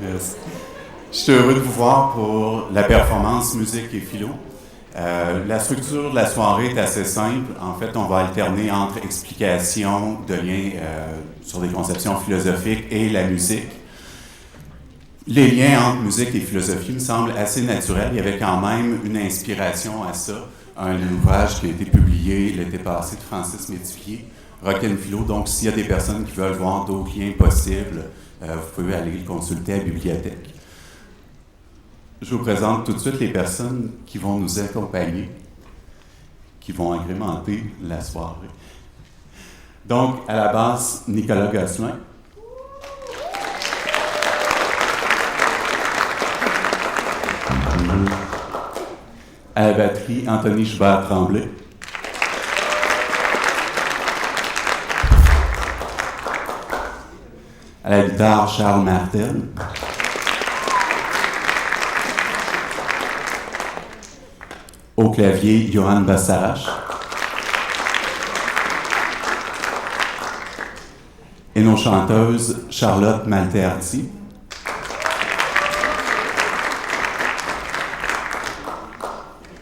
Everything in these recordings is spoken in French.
Merci. Je suis heureux de vous voir pour la performance musique et philo. La structure de la soirée est assez simple. En fait, on va alterner entre explications de liens sur des conceptions philosophiques et la musique. Les liens entre musique et philosophie me semblent assez naturels. Il y avait quand même une inspiration à ça. Un ouvrage qui a été publié l'été passé de Francis Métivier, Rock and Philo. Donc, s'il y a des personnes qui veulent voir d'autres liens possibles, vous pouvez aller le consulter à la bibliothèque. Je vous présente tout de suite les personnes qui vont nous accompagner, qui vont agrémenter la soirée. Donc, à la basse, Nicolas Gosselin. À la batterie, Anthony Joubert-Tremblay. À la guitare, Charles Martel. Au clavier, Johan Bassarache. Et nos chanteuses, Charlotte Maltearti.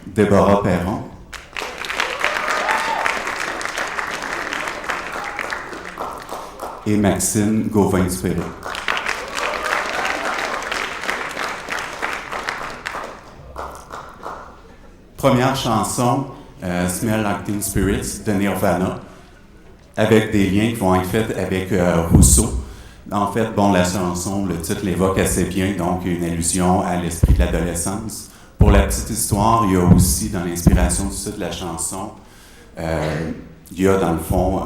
Déborah Perron. Et Maxime Gauvin-Spéré. Première chanson, Smell Like Teen Spirits de Nirvana, avec des liens qui vont être faits avec Rousseau. En fait, bon, la chanson, le titre l'évoque assez bien, donc une allusion à l'esprit de l'adolescence. Pour la petite histoire, il y a aussi, dans l'inspiration du titre de la chanson, il y a dans le fond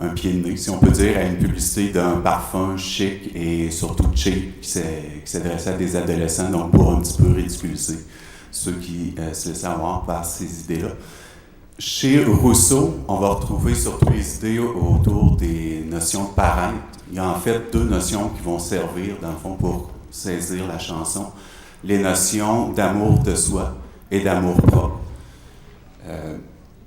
un pied de nez, si on peut dire, à une publicité d'un parfum chic et surtout cheap qui s'adressait à des adolescents, donc pour un petit peu ridiculiser ceux qui se laissent avoir par ces idées-là. Chez Rousseau, on va retrouver surtout les idées autour des notions de paraître. Il y a en fait deux notions qui vont servir, dans le fond, pour saisir la chanson. Les notions d'amour de soi et d'amour propre.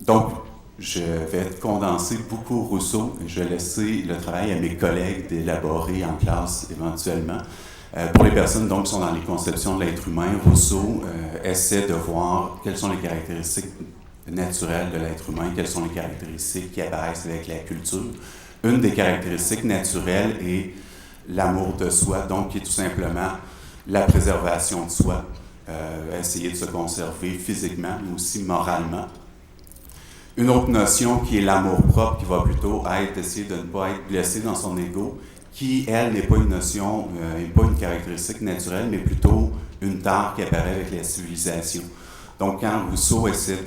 Donc, je vais condenser beaucoup Rousseau et je vais laisser le travail à mes collègues d'élaborer en classe éventuellement. Pour les personnes donc, qui sont dans les conceptions de l'être humain, Rousseau essaie de voir quelles sont les caractéristiques naturelles de l'être humain, quelles sont les caractéristiques qui apparaissent avec la culture. Une des caractéristiques naturelles est l'amour de soi, donc qui est tout simplement la préservation de soi, essayer de se conserver physiquement, mais aussi moralement. Une autre notion qui est l'amour-propre, qui va plutôt être d'essayer de ne pas être blessé dans son ego, qui, elle, n'est pas une notion, n'est pas une caractéristique naturelle, mais plutôt une tare qui apparaît avec la civilisation. Donc, quand Rousseau essaie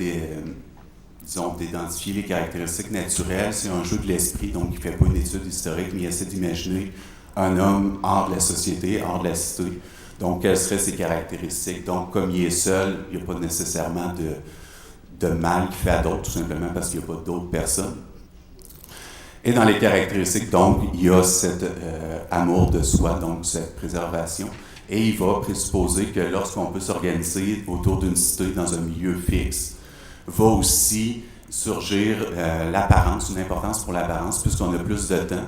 d'identifier les caractéristiques naturelles, c'est un jeu de l'esprit, donc il ne fait pas une étude historique, mais il essaie d'imaginer un homme hors de la société, hors de la cité. Donc, quelles seraient ses caractéristiques? Donc, comme il est seul, il n'y a pas nécessairement de mal qu'il fait à d'autres, tout simplement parce qu'il n'y a pas d'autres personnes. Et dans les caractéristiques, donc, il y a cet amour de soi, donc cette préservation. Et il va présupposer que lorsqu'on peut s'organiser autour d'une cité dans un milieu fixe, va aussi surgir l'apparence, une importance pour l'apparence, puisqu'on a plus de temps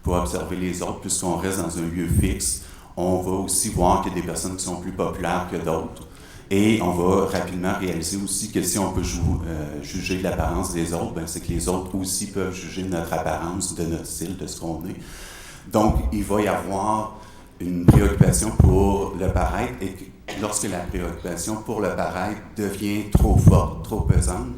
pour observer les autres, puisqu'on reste dans un lieu fixe. On va aussi voir qu'il y a des personnes qui sont plus populaires que d'autres. Et on va rapidement réaliser aussi que si on peut juger de l'apparence des autres, ben c'est que les autres aussi peuvent juger de notre apparence, de notre style, de ce qu'on est. Donc, il va y avoir une préoccupation pour le paraître, et lorsque la préoccupation pour le paraître devient trop forte, trop pesante,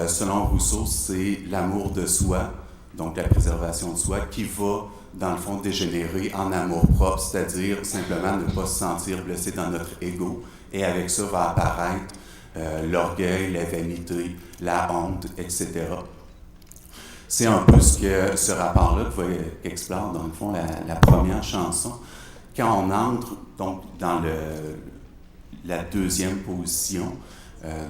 selon Rousseau, c'est l'amour de soi, donc la préservation de soi, qui va, dans le fond, dégénérer en amour-propre, c'est-à-dire simplement ne pas se sentir blessé dans notre ego. Et avec ça va apparaître l'orgueil, la vanité, la honte, etc. C'est un peu ce rapport-là qu'explore, dans le fond, la première chanson. Quand on entre donc, dans la deuxième position,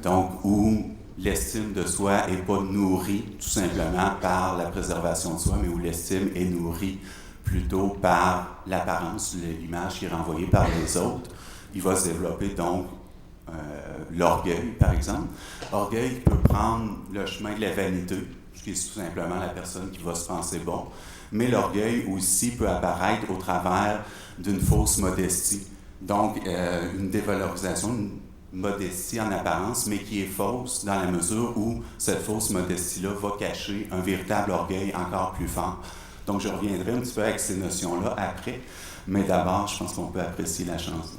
donc où l'estime de soi n'est pas nourrie tout simplement par la préservation de soi, mais où l'estime est nourrie plutôt par l'apparence, l'image qui est renvoyée par les autres, il va se développer donc l'orgueil, par exemple. Orgueil peut prendre le chemin de la vanité, qui est tout simplement la personne qui va se penser bon, mais l'orgueil aussi peut apparaître au travers d'une fausse modestie. Donc, une dévalorisation, une modestie en apparence, mais qui est fausse dans la mesure où cette fausse modestie-là va cacher un véritable orgueil encore plus fort. Donc, je reviendrai un petit peu avec ces notions-là après, mais d'abord, je pense qu'on peut apprécier la chanson.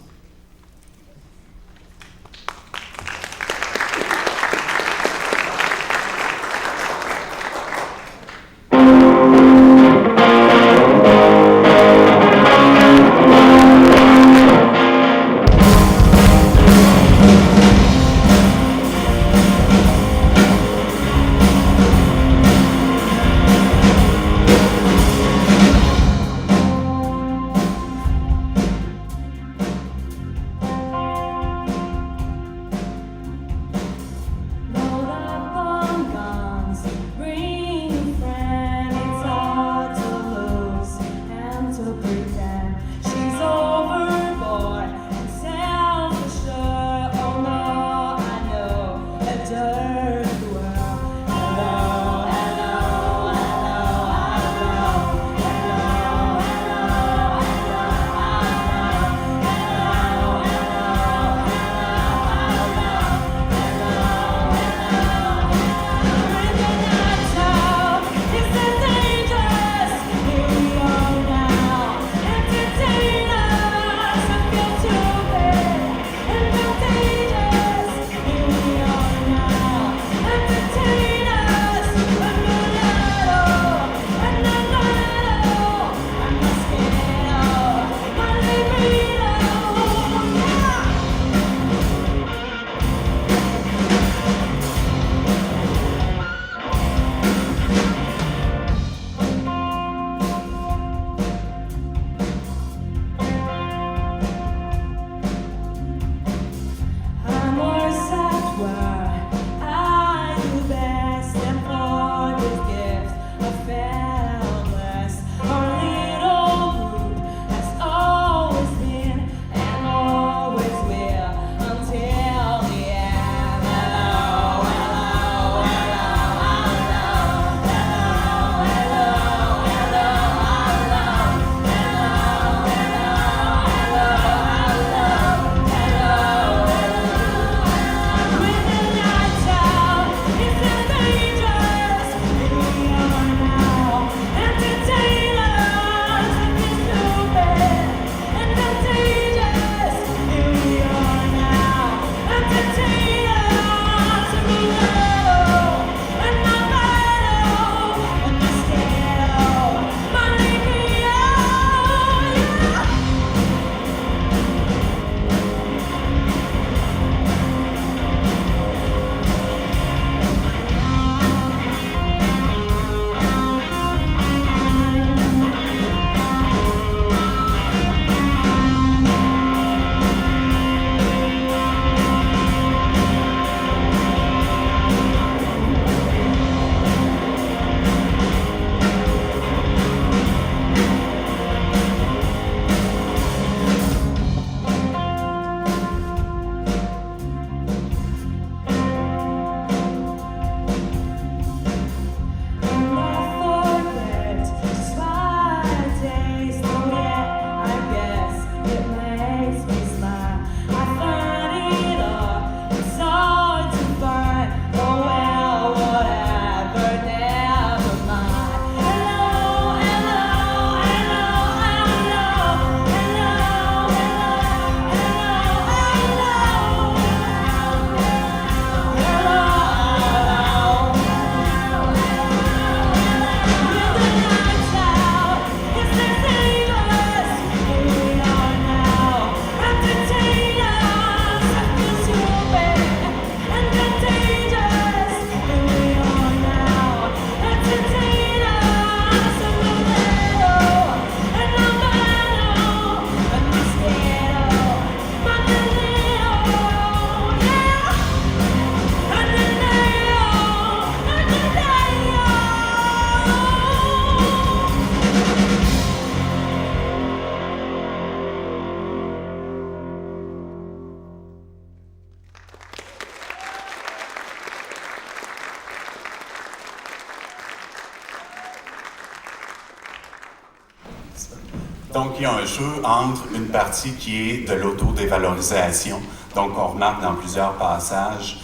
Donc, il y a un jeu entre une partie qui est de l'autodévalorisation. Donc, on remarque dans plusieurs passages,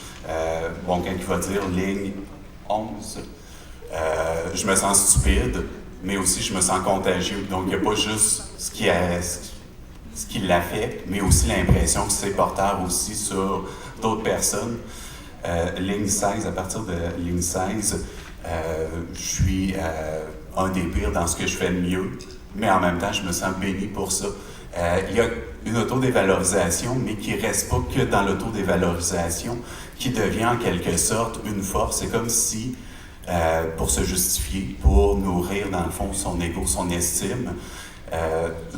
quand il va dire ligne 11, je me sens stupide, mais aussi je me sens contagieux. Donc, il n'y a pas juste ce qui l'affecte, mais aussi l'impression que c'est porteur aussi sur d'autres personnes. Ligne 16, à partir de ligne 16, je suis un des pires dans ce que je fais de mieux, mais en même temps, je me sens béni pour ça. Il y a une autodévalorisation, mais qui ne reste pas que dans l'autodévalorisation, qui devient en quelque sorte une force. C'est comme si, pour se justifier, pour nourrir, dans le fond, son ego, son estime,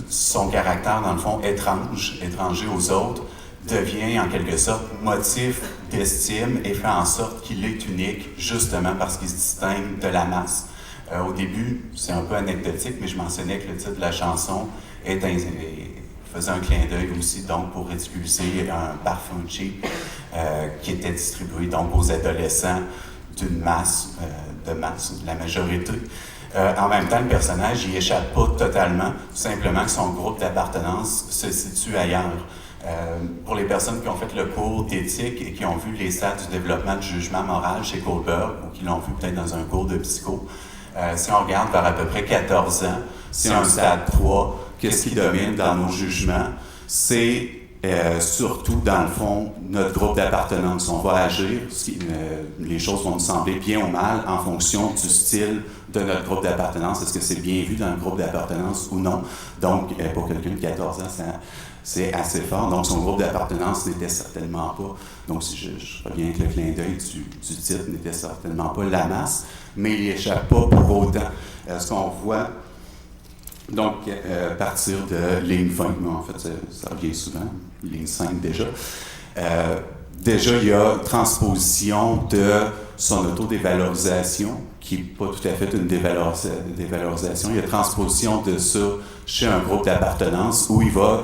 son caractère, dans le fond, étranger aux autres, devient en quelque sorte motif d'estime et fait en sorte qu'il est unique, justement parce qu'il se distingue de la masse. Au début, c'est un peu anecdotique, mais je mentionnais que le titre de la chanson faisait un clin d'œil aussi, donc pour ridiculiser un parfum cheap qui était distribué donc aux adolescents d'une masse, de la majorité. En même temps, le personnage n'y échappe pas totalement, tout simplement que son groupe d'appartenance se situe ailleurs. Pour les personnes qui ont fait le cours d'éthique et qui ont vu les stades du développement du jugement moral chez Kohlberg ou qui l'ont vu peut-être dans un cours de psycho, si on regarde vers à peu près 14 ans, c'est un stade 3, qu'est-ce qui domine dans nos jugements? C'est surtout, dans le fond, notre groupe d'appartenance. On va agir, les choses vont nous sembler bien ou mal en fonction du style de notre groupe d'appartenance. Est-ce que c'est bien vu dans le groupe d'appartenance ou non? Donc, pour quelqu'un de 14 ans, c'est assez fort. Donc, son groupe d'appartenance n'était certainement pas, donc si je reviens avec le clin d'œil du titre, n'était certainement pas la masse, mais il n'y échappe pas pour autant. Ce qu'on voit, donc, à partir de ligne 20, mais en fait, ça revient souvent, ligne 5 déjà. Déjà, il y a transposition de son autodévalorisation, qui n'est pas tout à fait une dévalorisation. Il y a transposition de ça chez un groupe d'appartenance où il va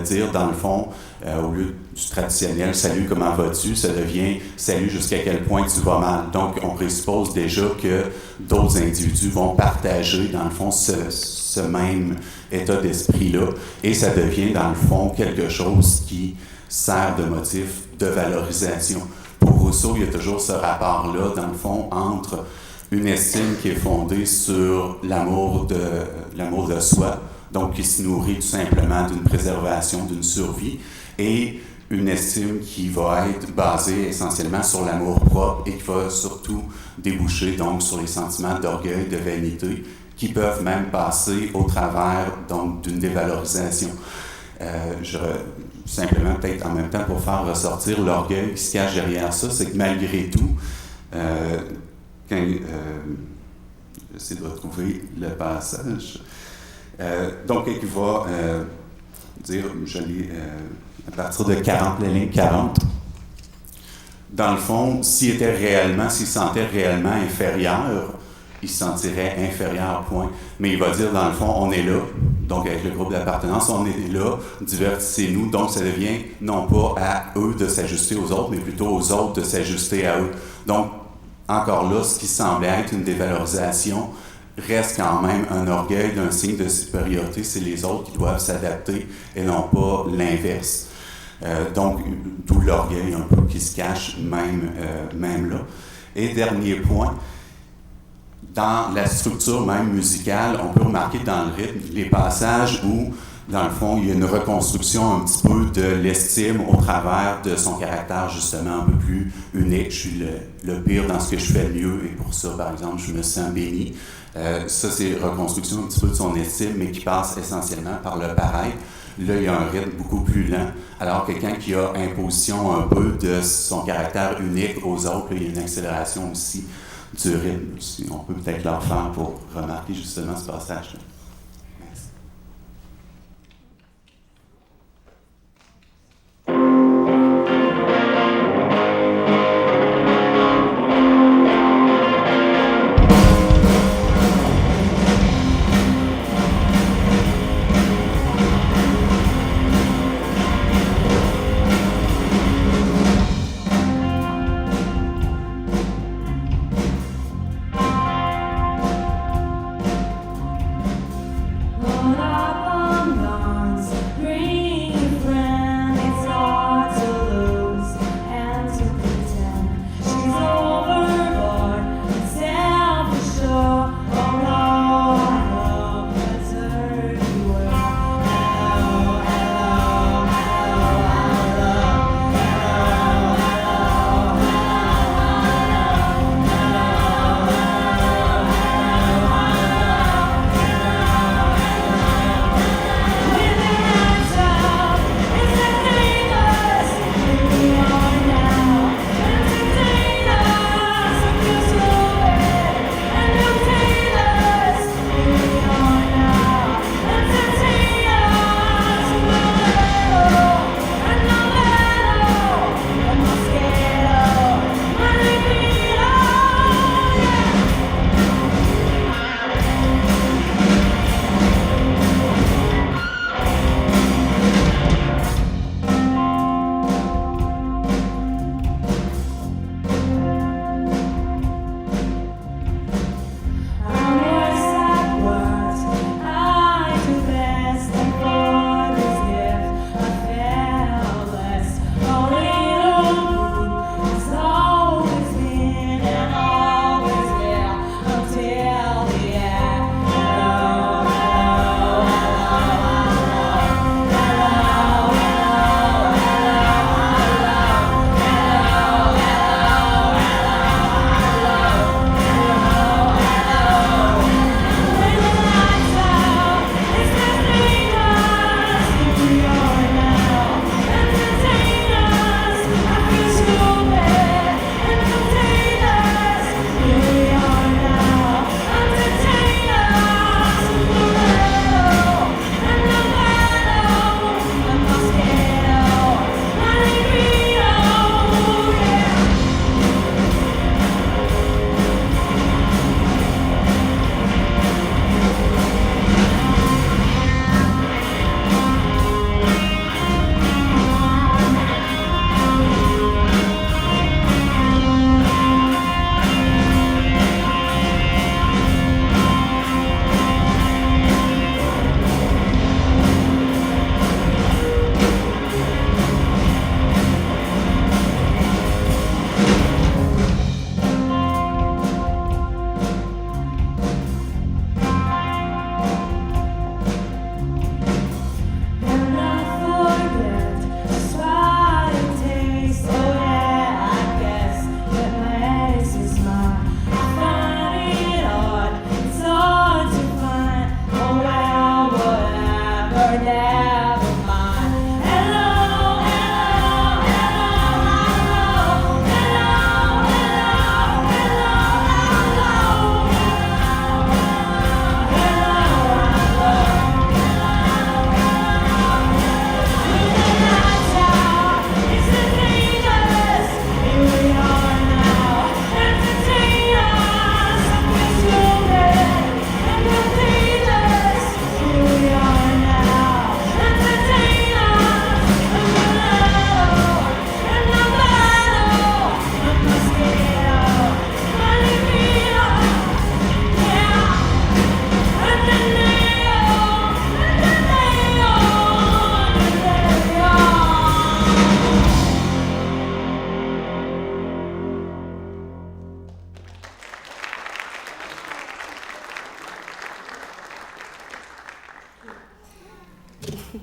dire, dans le fond, au lieu du traditionnel « Salut, comment vas-tu ?» ça devient « Salut, jusqu'à quel point tu vas mal ?» Donc, on présuppose déjà que d'autres individus vont partager, dans le fond, ce même état d'esprit-là, et ça devient, dans le fond, quelque chose qui sert de motif de valorisation. Pour Rousseau, il y a toujours ce rapport-là, dans le fond, entre une estime qui est fondée sur l'amour de soi, donc qui se nourrit tout simplement d'une préservation, d'une survie, et une estime qui va être basée essentiellement sur l'amour propre et qui va surtout déboucher donc sur les sentiments d'orgueil, de vanité, qui peuvent même passer au travers donc d'une dévalorisation. Simplement, peut-être en même temps, pour faire ressortir l'orgueil qui se cache derrière ça, c'est que malgré tout, j'essaie de retrouver le passage. Donc, il va dire, je lis à partir de 40, la ligne 40, dans le fond, s'il se sentait réellement inférieur, il se sentirait inférieur, point. Mais il va dire, dans le fond, on est là, donc avec le groupe d'appartenance, on est là, divertissez-nous, donc ça devient non pas à eux de s'ajuster aux autres, mais plutôt aux autres de s'ajuster à eux. Donc, encore là, ce qui semblait être une dévalorisation reste quand même un orgueil d'un signe de supériorité, c'est les autres qui doivent s'adapter et non pas l'inverse. Donc, d'où l'orgueil un peu qui se cache même là. Et dernier point, dans la structure même musicale, on peut remarquer dans le rythme les passages où, dans le fond, il y a une reconstruction un petit peu de l'estime au travers de son caractère justement un peu plus unique. Je suis le pire dans ce que je fais le mieux et pour ça, par exemple, je me sens béni. Ça, c'est reconstruction un petit peu de son estime, mais qui passe essentiellement par le pareil. Là, il y a un rythme beaucoup plus lent. Alors, quelqu'un qui a imposition un peu de son caractère unique aux autres, là, il y a une accélération aussi du rythme. On peut peut-être leur faire pour remarquer justement ce passage-là.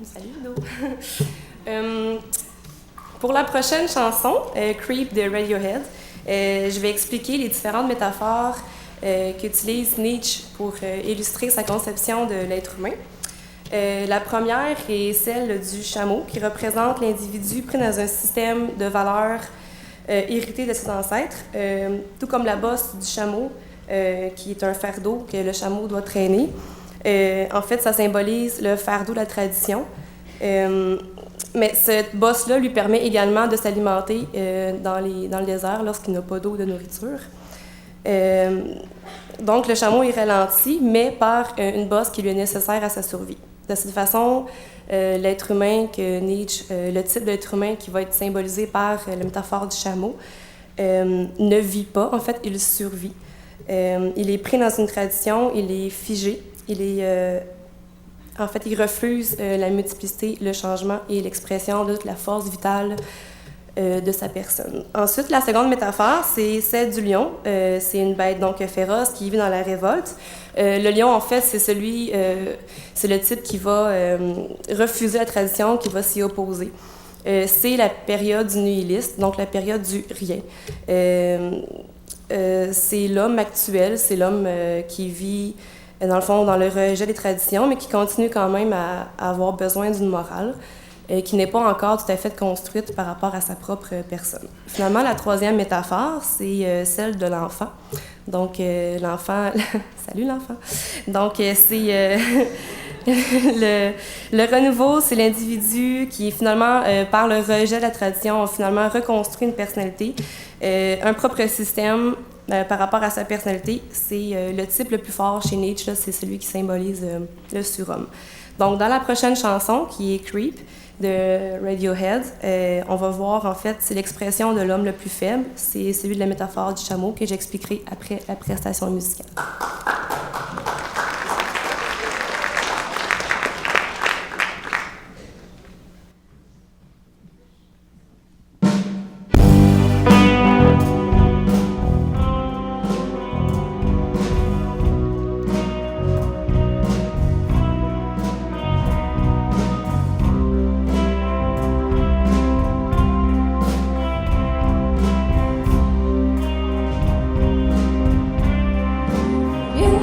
Salut Ludo. Pour la prochaine chanson, Creep de Radiohead, je vais expliquer les différentes métaphores qu'utilise Nietzsche pour illustrer sa conception de l'être humain. La première est celle du chameau, qui représente l'individu pris dans un système de valeurs hérité de ses ancêtres, tout comme la bosse du chameau, qui est un fardeau que le chameau doit traîner. En fait, ça symbolise le fardeau de la tradition. Mais cette bosse-là lui permet également de s'alimenter dans le désert lorsqu'il n'a pas d'eau ou de nourriture. Donc, le chameau est ralenti, mais par une bosse qui lui est nécessaire à sa survie. De cette façon, l'être humain que Nietzsche, le type d'être humain qui va être symbolisé par la métaphore du chameau, ne vit pas, en fait, il survit. Il est pris dans une tradition, il est figé, en fait, il refuse la multiplicité, le changement et l'expression de toute la force vitale de sa personne. Ensuite, la seconde métaphore, c'est celle du lion. C'est une bête donc féroce qui vit dans la révolte. Le lion, en fait, c'est le type qui va refuser la tradition, qui va s'y opposer. C'est la période du nihiliste, donc la période du rien. C'est l'homme actuel, c'est l'homme qui vit, dans le fond, dans le rejet des traditions, mais qui continue quand même à avoir besoin d'une morale, qui n'est pas encore tout à fait construite par rapport à sa propre personne. Finalement, la troisième métaphore, c'est celle de l'enfant. Donc, l'enfant... Salut l'enfant! Donc, c'est... le renouveau, c'est l'individu qui, finalement, par le rejet de la tradition, a finalement reconstruit une personnalité, un propre système par rapport à sa personnalité. C'est le type le plus fort chez Nietzsche, là, c'est celui qui symbolise le surhomme. Donc, dans la prochaine chanson, qui est Creep, de Radiohead, on va voir, en fait, c'est l'expression de l'homme le plus faible. C'est celui de la métaphore du chameau que j'expliquerai après la prestation musicale. You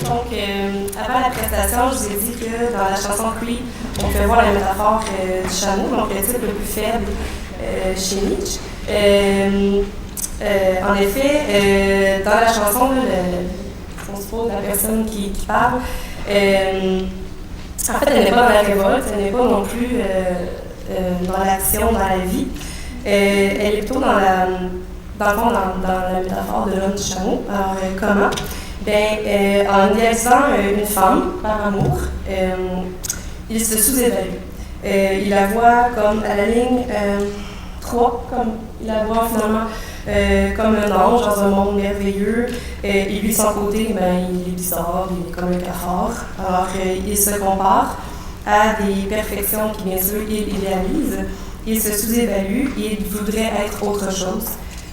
Donc, avant la prestation, je vous ai dit que dans la chanson Creep, on fait voir la métaphore du chameau, donc le type le plus faible chez Nietzsche. En effet, dans la chanson, on suppose la personne qui parle, en fait, elle n'est pas dans la révolte, elle n'est pas non plus dans l'action, dans la vie. Elle est plutôt dans la métaphore de l'homme du chameau. Alors, comment? En idéalisant une femme par amour, il se sous-évalue. Il la voit comme à la ligne 3, comme il la voit finalement comme un ange dans un monde merveilleux. Et lui, de son côté, il est bizarre, il est comme un cafard. Alors, il se compare à des perfections qui, bien sûr, il idéalise. Il se sous-évalue, il voudrait être autre chose.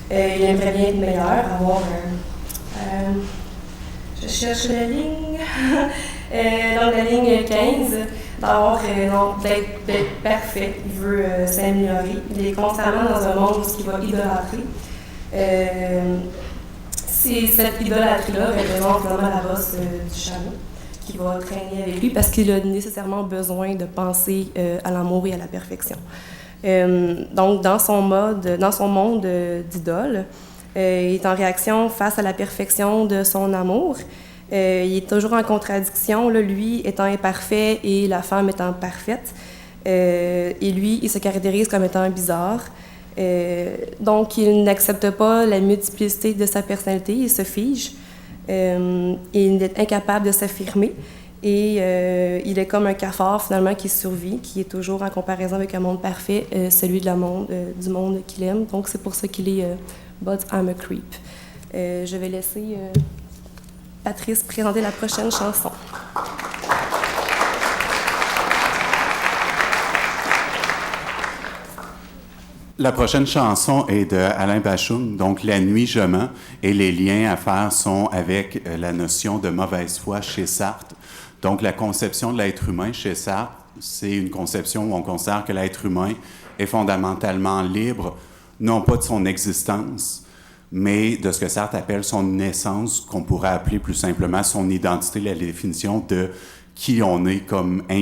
Il aimerait bien être meilleur, avoir je cherche la ligne. Donc, la ligne 15, d'être parfait. Il veut s'améliorer. Il est constamment dans un monde où il va idolâtrer. C'est cette idolâtrie-là représente vraiment la bosse du chameau qui va traîner avec lui parce qu'il a nécessairement besoin de penser à l'amour et à la perfection. Donc, dans son monde d'idole, il est en réaction face à la perfection de son amour. Il est toujours en contradiction, là, lui étant imparfait et la femme étant parfaite. Et lui, il se caractérise comme étant bizarre. Donc, il n'accepte pas la multiplicité de sa personnalité, il se fige. Il est incapable de s'affirmer. Et il est comme un cafard, finalement, qui survit, qui est toujours en comparaison avec un monde parfait, celui du monde qu'il aime. Donc, c'est pour ça qu'il est But I'm a Creep. Je vais laisser Patrice présenter la prochaine chanson. La prochaine chanson est de Alain Bashung, donc La nuit je mens, et les liens à faire sont avec la notion de mauvaise foi chez Sartre. Donc la conception de l'être humain chez Sartre, c'est une conception où on considère que l'être humain est fondamentalement libre, non pas de son existence, mais de ce que Sartre appelle son essence, qu'on pourrait appeler plus simplement son identité, la définition de qui on est comme individu.